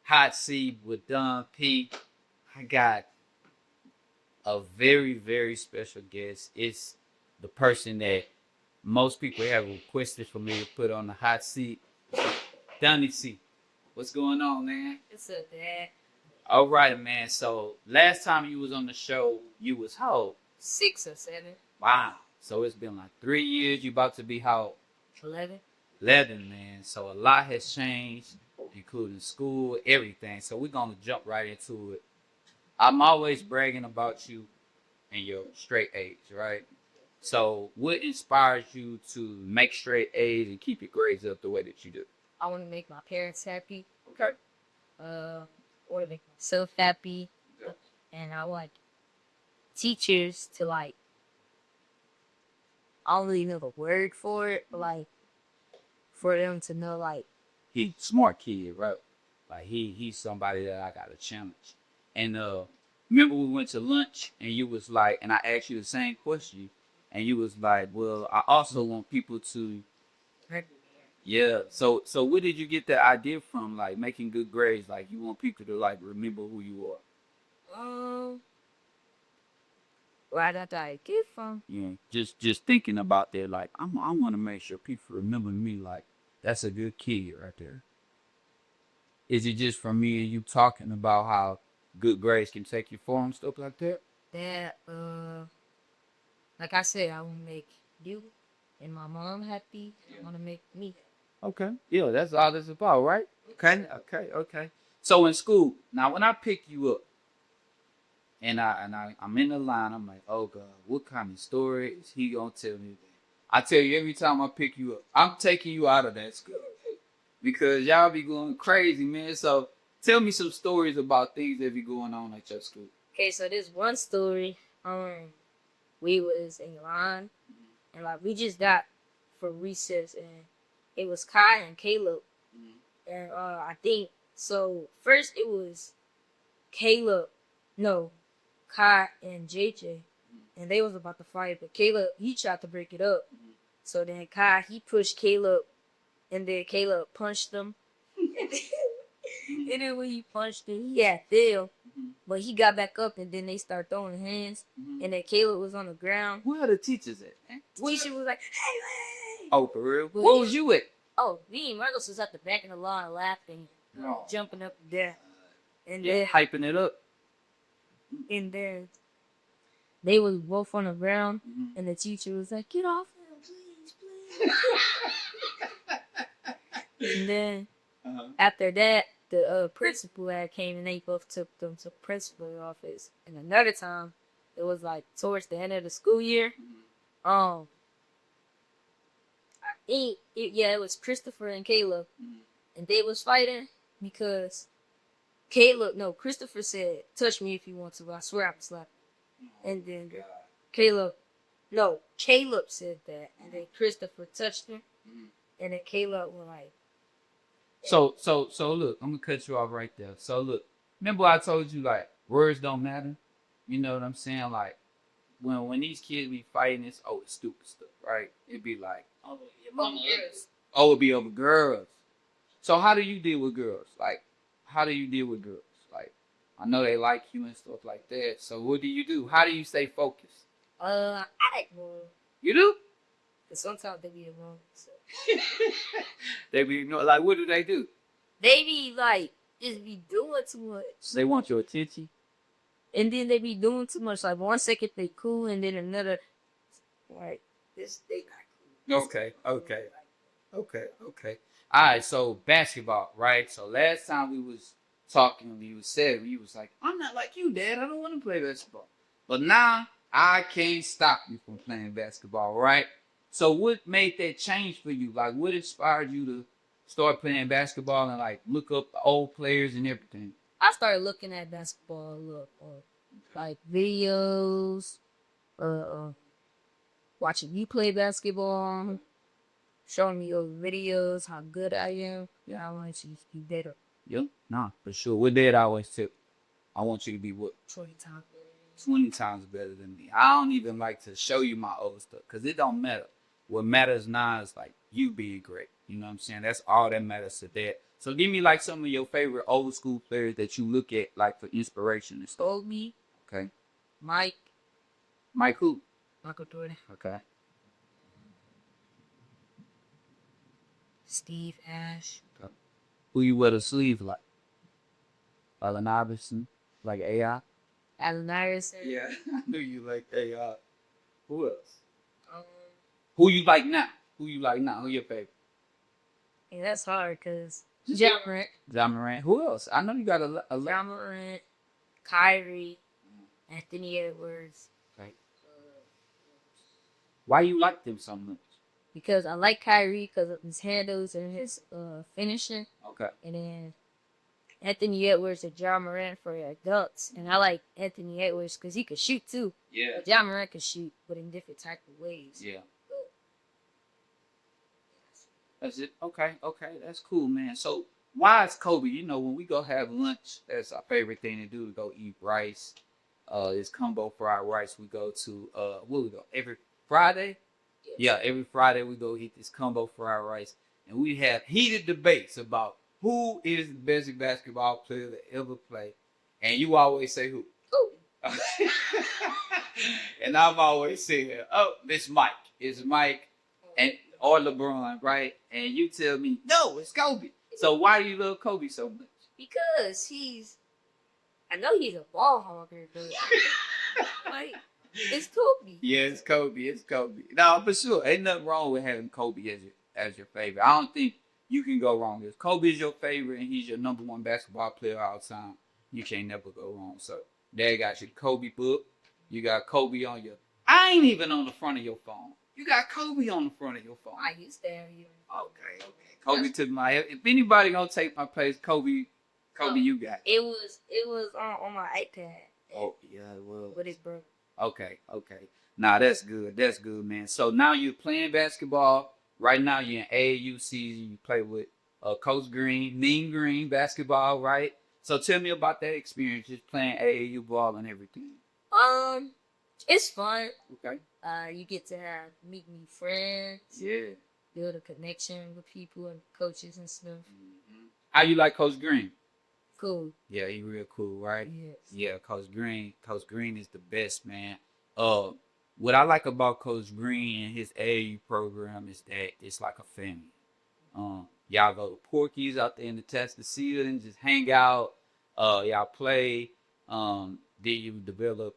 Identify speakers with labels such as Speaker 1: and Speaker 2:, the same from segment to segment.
Speaker 1: Hot Seat with Don P. I got a very, very special guest. It's the person that most people have requested for me to put on the hot seat. Donnie C. What's going on, man?
Speaker 2: What's up, Dad?
Speaker 1: All right, man. So last time you was on the show, you was how old?
Speaker 2: 6 or 7.
Speaker 1: Wow. So it's been like 3 years. You about to be how old?
Speaker 2: 11.
Speaker 1: 11, man. So a lot has changed, including school, everything. So we're gonna jump right into it. I'm always bragging about you and your straight age, right? So what inspires you to make straight A's and keep your grades up the way that you do?
Speaker 2: I want to make my parents happy.
Speaker 1: Okay.
Speaker 2: Uh, or to make myself happy. And I want teachers to like, I don't really know the word for it, but like, for them to know like,
Speaker 1: He smart kid, right? Like he's somebody that I got to challenge. And remember we went to lunch and you was like, and I asked you the same question, and you was like, well, I also want people to, yeah. So where did you get that idea from? Like making good grades, like you want people to like remember who you are.
Speaker 2: um, where did I get from?
Speaker 1: Yeah, just thinking about that, like I want to make sure people remember me. Like that's a good kid right there. Is it just from me and you talking about how good grades can take you far and stuff like that?
Speaker 2: That, like I said, I want to make you and my mom happy. I want to make me.
Speaker 1: Okay. Yeah, that's all it's about, right? Okay. So in school, now when I pick you up I'm in the line, I'm like, oh God, what kind of story is he gonna tell me today? I tell you every time I pick you up, I'm taking you out of that school because y'all be going crazy, man. So tell me some stories about things that be going on at your school.
Speaker 2: Okay, so this one story, we was in line, and like we just got for recess, and it was Kai and Caleb, and I think so. First it was Caleb, no, Kai and JJ, and they was about to fight, but Caleb he tried to break it up. So then Kai he pushed Caleb, and then Caleb punched him, and then when he punched him, he had fell. But he got back up and then they start throwing hands. And then Caleb was on the ground.
Speaker 1: Where are the teachers at?
Speaker 2: Teacher was like, hey, hey.
Speaker 1: Oh, for real?
Speaker 2: But
Speaker 1: Where was you at?
Speaker 2: Oh, me and Marcos was at the back of the line laughing, jumping up and down. And
Speaker 1: Yeah,
Speaker 2: then
Speaker 1: hyping it up.
Speaker 2: and then they was both on the ground and the teacher was like, get off him, please, please. And then after that, the principal had came and they both took them to principal's office. And another time, it was like towards the end of the school year. I think it was Christopher and Caleb, and they was fighting because Christopher said, "Touch me if you want to. I swear I'm slapping." And then Caleb said that, and then Christopher touched him, and then Caleb was like,
Speaker 1: So look, I'm gonna cut you off right there. So look, remember I told you like words don't matter. You know what I'm saying? Like when these kids be fighting, it's stupid stuff, right? It'd be like, oh, your mama is. Oh, it'd be over girls. So how do you deal with girls? Like, how do you deal with girls? Like, I know they like you and stuff like that. So what do you do? How do you stay focused?
Speaker 2: I ignore them.
Speaker 1: You do?
Speaker 2: Cause sometimes they be wrong. So.
Speaker 1: They be like, what do they do?
Speaker 2: They be like just be doing too much.
Speaker 1: So they want your attention.
Speaker 2: And then they be doing too much. Like 1 second they cool, and then another, like this they not cool.
Speaker 1: Okay. All right. So basketball, right? So last time we was talking, you was like, I'm not like you, Dad. I don't want to play basketball. But now I can't stop you from playing basketball, right? So what made that change for you? Like, what inspired you to start playing basketball and like look up the old players and everything?
Speaker 2: I started looking at basketball, like videos, watching you play basketball, showing me your videos, how good I am. Yeah, I want you to be better.
Speaker 1: Yeah, nah, for sure. What dad always tip? I want you to be what?
Speaker 2: 20 times.
Speaker 1: 20 times better than me. I don't even like to show you my old stuff because it don't matter. What matters now is like you being great. You know what I'm saying? That's all that matters to that. So give me like some of your favorite old school players that you look at like for inspiration and stuff.
Speaker 2: Kobe,
Speaker 1: Okay.
Speaker 2: Mike,
Speaker 1: Mike who?
Speaker 2: Michael Jordan,
Speaker 1: Okay.
Speaker 2: Steve Nash.
Speaker 1: Who you wear the sleeve like? Allen Iverson? Like AI?
Speaker 2: Allen Iverson.
Speaker 1: Yeah, I knew you like AI. Who else?
Speaker 2: Um,
Speaker 1: Who you like now? Who you like now? Who your favorite?
Speaker 2: yeah, that's hard because John Morant,
Speaker 1: Ja Morant. Who else? I know you got a lot.
Speaker 2: John Morant, Kyrie, Anthony Edwards.
Speaker 1: Okay. Why you like them so much?
Speaker 2: Because I like Kyrie because of his handles and his finishing,
Speaker 1: Okay.
Speaker 2: and then Anthony Edwards and John Morant for their dunks. And I like Anthony Edwards because he could shoot too.
Speaker 1: Yeah.
Speaker 2: But John Morant could shoot, but in different type of ways.
Speaker 1: Yeah. That's it. Okay. Okay. That's cool, man. So why is Kobe? You know, when we go have lunch, that's our favorite thing to do. We go eat rice. It's combo fried rice. We go to where we go every Friday. Yeah, every Friday we go eat this combo fried rice, and we have heated debates about who is the best basketball player that ever played. And you always say who?
Speaker 2: Kobe.
Speaker 1: And I've always said, oh, it's Mike. It's Mike and or LeBron, right? And you tell me, no, it's Kobe. So why do you love Kobe so much?
Speaker 2: Because I know he's a ball hogger, but like, it's Kobe.
Speaker 1: Yeah, it's Kobe. It's Kobe. No, for sure. Ain't nothing wrong with having Kobe as your favorite. I don't think you can go wrong. If Kobe is your favorite and he's your number one basketball player all time, you can't never go wrong. So there got your Kobe book. You got Kobe on your. I ain't even on the front of your phone. You got Kobe on the front of your phone.
Speaker 2: I used to have you.
Speaker 1: Okay. Kobe took my. If anybody gonna take my place, Kobe, you got.
Speaker 2: It was on my iPad.
Speaker 1: Oh yeah, it was.
Speaker 2: But it broke.
Speaker 1: Okay. Nah, that's good. That's good, man. So now you're playing basketball. Right now you're in AAU season. You play with Coach Green, Mean Green basketball, right? So tell me about that experience, just playing AAU ball and everything.
Speaker 2: It's fun.
Speaker 1: Okay.
Speaker 2: You get to meet new friends.
Speaker 1: Yeah.
Speaker 2: Build a connection with people and coaches and stuff.
Speaker 1: Mm-hmm. How you like Coach Green?
Speaker 2: Cool.
Speaker 1: Yeah, he real cool, right?
Speaker 2: Yes.
Speaker 1: Yeah, Coach Green is the best, man. What I like about Coach Green and his AAU program is that it's like a family. Y'all go to Porky's out there in the Tascasita and just hang out. Y'all play. Then you develop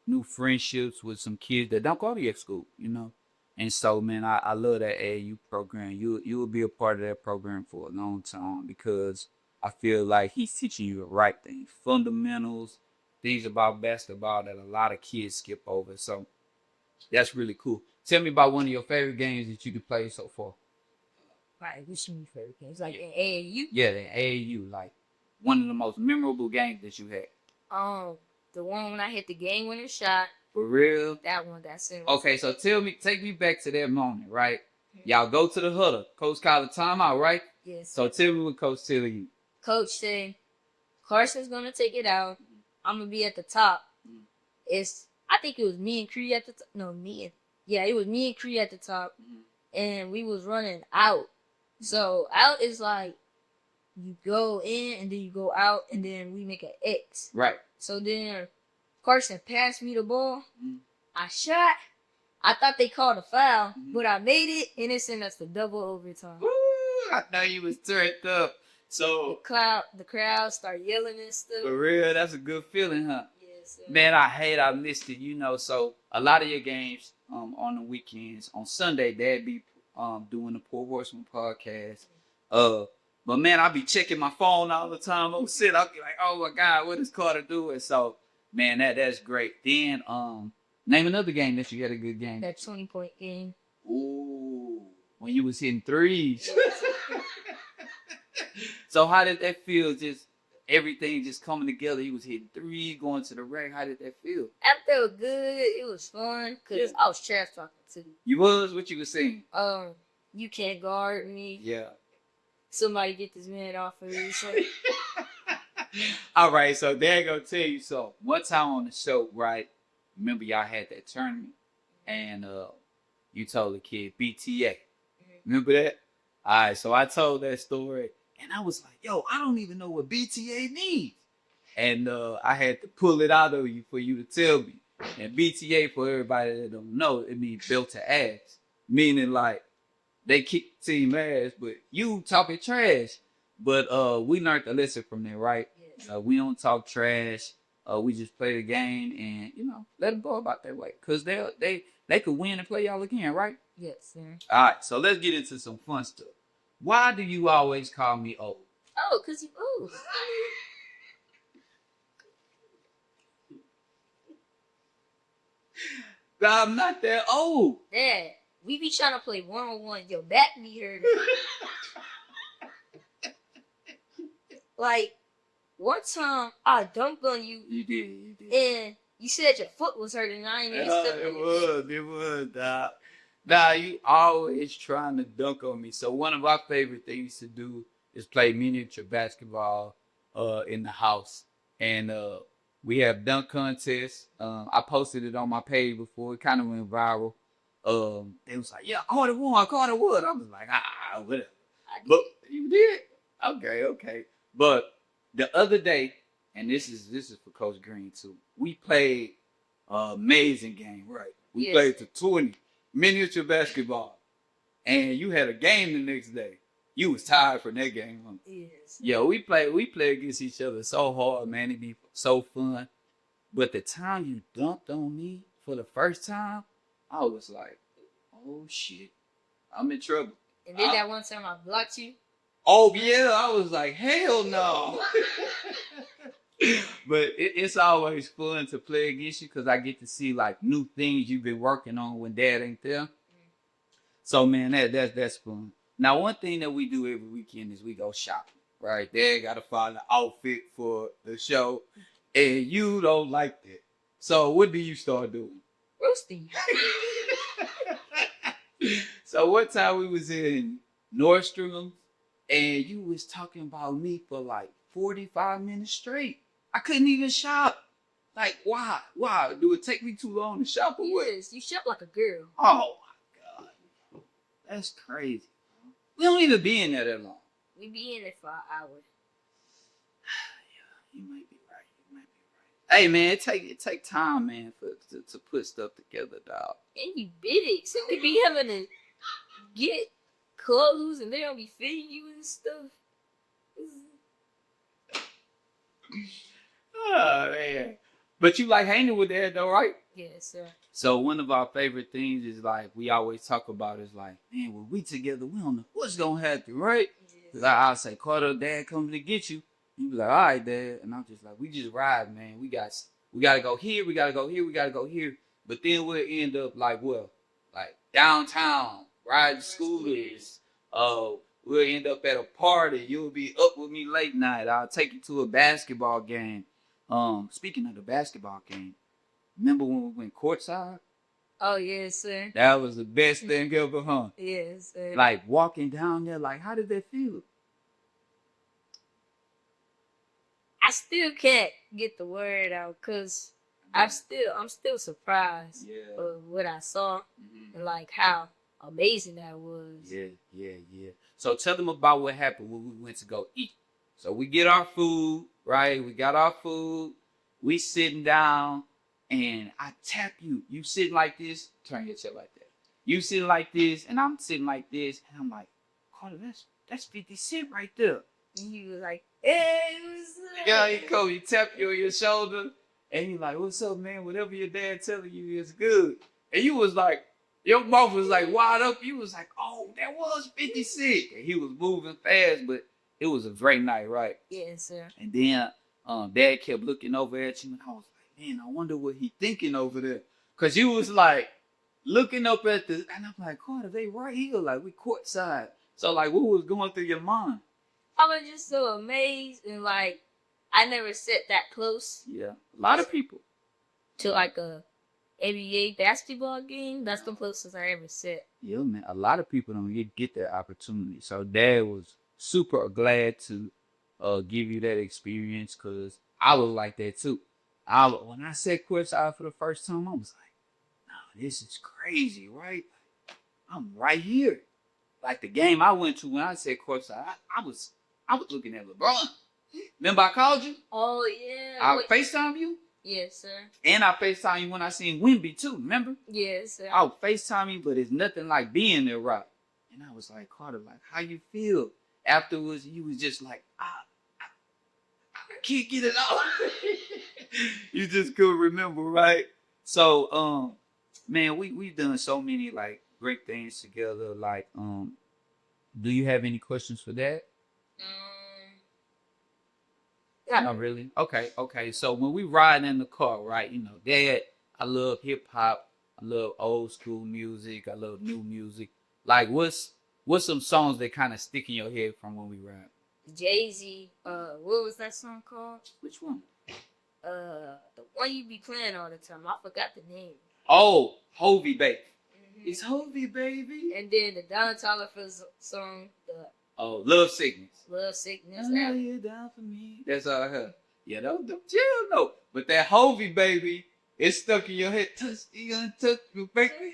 Speaker 1: new friendships with some kids that don't go to your school, you know. And so, man, I love that AAU program. You will be a part of that program for a long time because I feel like he's teaching you the right things, fundamentals, things about basketball that a lot of kids skip over. So that's really cool. Tell me about one of your favorite games that you could play so far.
Speaker 2: Right, which one your favorite games? Like in AAU?
Speaker 1: Yeah, the AAU, like one of the most memorable games that you had.
Speaker 2: The one when I hit the game winner shot.
Speaker 1: For real?
Speaker 2: That one, that's it.
Speaker 1: Okay, so take me back to that moment, right? Y'all go to the huddle. Coach called a timeout, right?
Speaker 2: Yes.
Speaker 1: So tell me what Coach tell you.
Speaker 2: Coach said, Carson's gonna take it out. I'm gonna be at the top. I think it was me and Cree at the top. No, it was me and Cree at the top. And we was running out. So out is like you go in and then you go out and then we make an X.
Speaker 1: Right.
Speaker 2: So then Carson passed me the ball. I shot. I thought they called a foul, but I made it and it sent us to double overtime.
Speaker 1: Woo, I know you was turned up. So
Speaker 2: the crowd start yelling and stuff.
Speaker 1: For real, that's a good feeling, huh?
Speaker 2: Yes.
Speaker 1: Man, I missed it, you know. So a lot of your games on the weekends, on Sunday, they'd be doing the Poor Horseman podcast. But man, I be checking my phone all the time. I'll be like, oh my God, what is Carter doing? So man, that's great. Then name another game that you had a good game.
Speaker 2: That 20-point game.
Speaker 1: Ooh, when you was hitting threes. So how did that feel? Just everything just coming together. You was hitting threes, going to the rack. How did that feel?
Speaker 2: That felt good. It was fun because I was trash talking too.
Speaker 1: You was? What you was saying?
Speaker 2: You can't guard me.
Speaker 1: Yeah.
Speaker 2: Somebody get this man off of me. So.
Speaker 1: All right, so they're gonna tell you. So one time on the show, right? Remember y'all had that tournament, and you told the kid BTA. Remember that? All right, so I told that story, And I was like, yo, I don't even know what BTA means. And I had to pull it out of you for you to tell me. And BTA, for everybody that don't know, it means built to ass. Meaning like they kick team ass, but you talking trash. But we learned the lesson from there, right?
Speaker 2: Yes.
Speaker 1: We don't talk trash. We just play the game and let them go about their way. Cause they could win and play y'all again, right?
Speaker 2: Yes, sir.
Speaker 1: All right, so let's get into some fun stuff. Why do you always call me old?
Speaker 2: Oh, cause you old.
Speaker 1: I'm not that old.
Speaker 2: Dad, we be trying to play 1-on-1. Your back be hurting. Like, one time I dunked on you.
Speaker 1: You did.
Speaker 2: And you said your foot was hurting. I ain't even step on
Speaker 1: It was, dog. Nah, you always trying to dunk on me. So one of our favorite things to do is play miniature basketball in the house. And we have dunk contests. I posted it on my page before. It kind of went viral. It was like, yeah, Carter won, Carter would. I was like, whatever. But you did? Okay. But the other day, and this is for Coach Green too, we played amazing game, right? We played to 20 miniature basketball. And you had a game the next day. You was tired from that game, huh?
Speaker 2: Yes.
Speaker 1: Yeah, we play against each other so hard, man. It'd be so fun. But the time you dunked on me for the first time, I was like, oh shit, I'm in trouble.
Speaker 2: And then that one time I blocked you.
Speaker 1: Oh yeah, I was like, hell no. But it's always fun to play against you because I get to see like new things you've been working on when Dad ain't there. So man, that's fun. Now one thing that we do every weekend is we go shopping. Right? Dad gotta find an outfit for the show, and you don't like that. So what do you start doing?
Speaker 2: Roasting.
Speaker 1: So one time we was in Nordstrom, and you was talking about me for like 45 minutes straight. I couldn't even shop. Like, why? Why? Do it take me too long to shop or what?
Speaker 2: Yes, you shop like a girl.
Speaker 1: Oh my God. That's crazy. We don't even be in there that long.
Speaker 2: We be in it for an hour.
Speaker 1: Yeah, you might be right. Hey man, it take time, man, to put stuff together, dog.
Speaker 2: And you big, so we be having to get clothes and they don't be fitting you and stuff.
Speaker 1: Oh man. But you like hanging with that though, right?
Speaker 2: Yes, sir.
Speaker 1: So one of our favorite things is like we always talk about is like, man, when we together, we don't know what's gonna happen, right?
Speaker 2: Yes.
Speaker 1: Like I'll say, Carter, Dad comes to get you. You be like, all right, Dad, and I'm just like, we just ride, man. We gotta go here, we gotta go here, we gotta go here. But then we'll end up like downtown, riding scooters. We'll end up at a party. You'll be up with me late night. I'll take you to a basketball game. Speaking of the basketball game, remember when we went courtside?
Speaker 2: Oh, yes, sir.
Speaker 1: That was the best thing ever, huh?
Speaker 2: Yes, sir.
Speaker 1: Like walking down there, like how did that feel?
Speaker 2: I still can't get the word out because I'm still surprised of what I saw and like how amazing that was.
Speaker 1: Yeah. So tell them about what happened when we went to go eat. So we get our food, right? We got our food. We sitting down, and I tap you. You sitting like this. Turn your chair like that. You sitting like this, and I'm sitting like this, and I'm like, Carter, that's 50 Cent right there.
Speaker 2: And he was like, hey, what's up?
Speaker 1: Yeah, he come, he tap you on your shoulder, and he like, what's up, man? Whatever your dad telling you is good. And you was like, your mouth was like wide up. You was like, oh, that was 50 Cent. And he was moving fast, but it was a great night, right?
Speaker 2: Yes, sir.
Speaker 1: And then Dad kept looking over at you, and I was like, man, I wonder what he thinking over there. Because you was like looking up at the, and I'm like, Carter, they right here, like we courtside. So like, what was going through your mind?
Speaker 2: I was just so amazed and like, I never sat that close.
Speaker 1: Yeah, a lot of people.
Speaker 2: To like a NBA basketball game. That's the closest I ever sat.
Speaker 1: Yeah, man, a lot of people don't get that opportunity. So Dad was super glad to give you that experience because I was like that too. When I sat courtside for the first time, I was like, no, this is crazy, right? I'm right here. Like the game I went to when I sat courtside, I was looking at LeBron. Remember I called you?
Speaker 2: Oh yeah.
Speaker 1: I FaceTime you?
Speaker 2: Yes, sir.
Speaker 1: And I FaceTime you when I seen Wimby too, remember?
Speaker 2: Yes, sir.
Speaker 1: I would FaceTime you, but it's nothing like being there, right? And I was like, Carter, like, how you feel? Afterwards, you was just like, I can't get it out. You just couldn't remember, right? So, man, we done so many like great things together. Like, do you have any questions for that?
Speaker 2: Yeah.
Speaker 1: Not really. Okay. So when we ride in the car, right? You know, Dad, I love hip hop. I love old school music. I love new music. Like, what's some songs that kind of stick in your head from when we ride?
Speaker 2: Jay-Z, what was that song called?
Speaker 1: Which one?
Speaker 2: The one you be playing all the time. I forgot the name.
Speaker 1: Oh, Hovey Baby. It's Hovey Baby.
Speaker 2: And then the Don Toliver song, the
Speaker 1: Love Sickness.
Speaker 2: Love Sickness.
Speaker 1: I know you're down for me. That's all I heard. Yeah, don't chill, no. But that Hovey Baby, it's stuck in your head. Touch the untouchable, baby.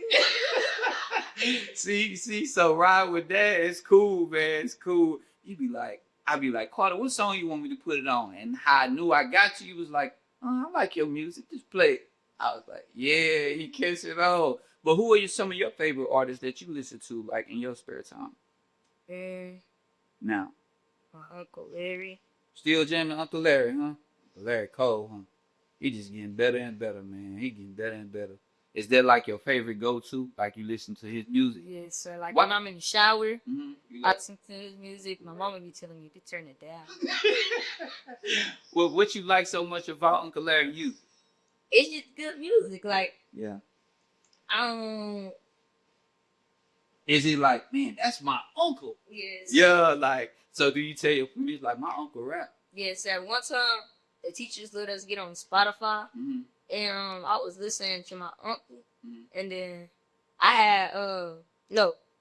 Speaker 1: see, so ride with that. It's cool, man. It's cool. I'd be like, Carter, what song you want me to put it on? And how I knew I got you was like, I like your music. Just play it. I was like, yeah, he catch it all. But who are some of your favorite artists that you listen to, like, in your spare time? Now.
Speaker 2: My Uncle Larry.
Speaker 1: Still jamming Uncle Larry, huh? Larry Cole, huh? He just getting better and better, man. He getting better and better. Is that like your favorite go-to? Like you listen to his music?
Speaker 2: Yes, sir. Like when I'm in the shower,
Speaker 1: Mm-hmm.
Speaker 2: I listen to his music. My mama be telling me to turn it down.
Speaker 1: Well, what you like so much about Uncle Larry? You?
Speaker 2: It's just good music. Like,
Speaker 1: Yeah.
Speaker 2: Is
Speaker 1: he like, man, that's my uncle?
Speaker 2: Yes.
Speaker 1: Yeah, like, so do you tell your friends, like, my uncle rap?
Speaker 2: Yes, sir. One time, the teachers let us get on Spotify,
Speaker 1: Mm-hmm.
Speaker 2: and I was listening to my uncle,
Speaker 1: Mm-hmm.
Speaker 2: and then I had,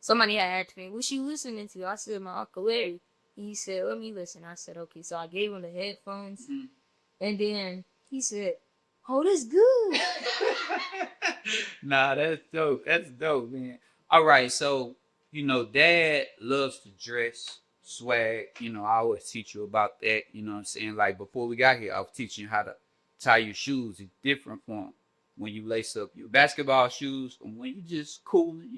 Speaker 2: somebody had asked me, what you listening to? I said, my Uncle Larry. He said, let me listen. I said, okay. So I gave him the headphones, and then he said, oh, that's good.
Speaker 1: Nah, that's dope. That's dope, man. All right, so, Dad loves to dress, swag. I always teach you about that. You know what I'm saying? Like, before we got here, I was teaching you how to tie your shoes. It's different from when you lace up your basketball shoes and when you just cooling,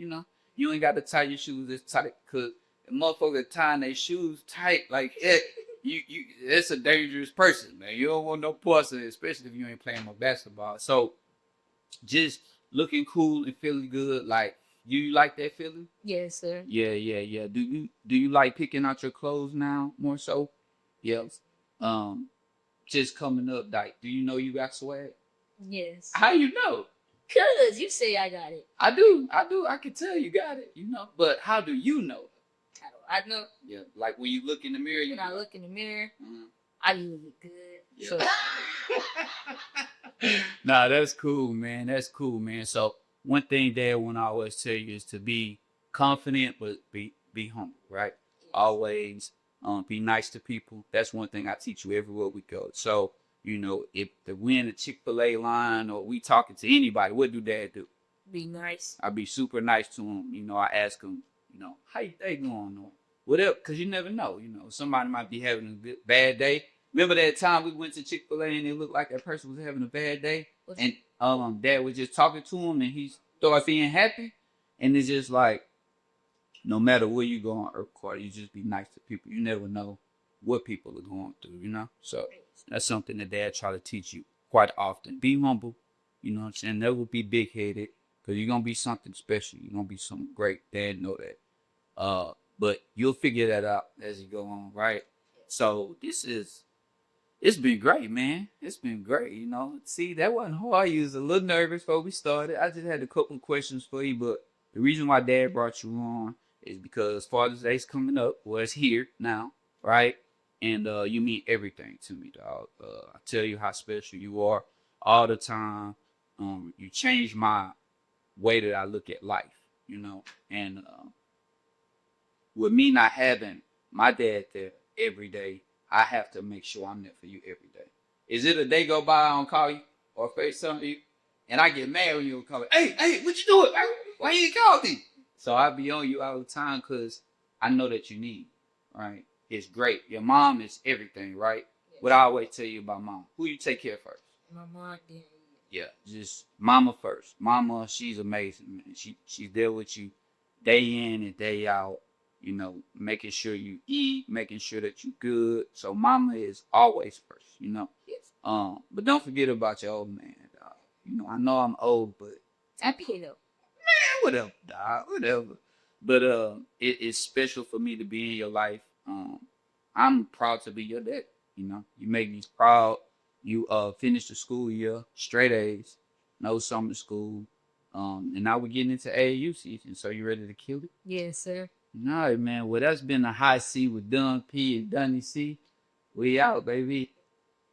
Speaker 1: You ain't got to tie your shoes as tight because the motherfucker tying their shoes tight like it. It's a dangerous person, man. You don't want no person, especially if you ain't playing no basketball. So, just looking cool and feeling good, like, you like that feeling?
Speaker 2: Yes, sir.
Speaker 1: Yeah. Do you like picking out your clothes now more so? Yes. Just coming up, like, do you know you got swag?
Speaker 2: Yes.
Speaker 1: How you know?
Speaker 2: Cause you say I got it.
Speaker 1: I do. I can tell you got it. But how do you know?
Speaker 2: How do I know?
Speaker 1: Yeah, like when you look in the mirror.
Speaker 2: When I look in the mirror,
Speaker 1: Mhm.
Speaker 2: I usually look good.
Speaker 1: Yeah.
Speaker 2: So.
Speaker 1: Nah, that's cool, man. That's cool, man. So one thing Dad want to always tell you is to be confident, but be humble, right? Always be nice to people. That's one thing I teach you everywhere we go. So, if we in the Chick-fil-A line or we talking to anybody, what do Dad do?
Speaker 2: Be nice.
Speaker 1: I be super nice to him. I ask him, how your day going on? Whatever, because you never know. Somebody might be having a bad day. Remember that time we went to Chick-fil-A and it looked like that person was having a bad day? And Dad was just talking to him and he started being happy. And it's just like, no matter where you go on Earth, Carter, you just be nice to people. You never know what people are going through, So that's something that Dad try to teach you quite often. Be humble, you know what I'm saying? Never be big-headed because you're going to be something special. You're going to be something great. Dad know that. But you'll figure that out as you go on, right? So it's been great, man. It's been great, See, that wasn't hard. You was a little nervous before we started. I just had a couple of questions for you, but the reason why Dad brought you on is because Father's Day's coming up. Well, it's here now, right? And you mean everything to me, dog. I tell you how special you are all the time. You changed my way that I look at life, And with me not having my dad there every day, I have to make sure I'm there for you every day. Is it a day go by I don't call you or FaceTime you, and I get mad when you don't call me? Hey, what you doing? Why you ain't call me? So I be on you all the time because I know that you need, right? is great. Your mom is everything, right?
Speaker 2: Yes.
Speaker 1: What I always tell you about mom. Who you take care of first?
Speaker 2: My mom did.
Speaker 1: Yeah, just mama first. Mama, she's amazing, man. She's there with you day in and day out. You know, making sure you eat, making sure that you good. So mama is always first. You know.
Speaker 2: Yes.
Speaker 1: But don't forget about your old man, dog. You know, I know I'm old, but
Speaker 2: Happy though.
Speaker 1: whatever, dog, whatever. But it's special for me to be in your life. I'm proud to be your dad. You know, you make me proud. You finished the school year, straight A's, no summer school. And now we're getting into AAU season. So you ready to kill it?
Speaker 2: Yes, sir.
Speaker 1: All right, man. Well, that's been a high C with Dunn P and Dunny C. We out, baby.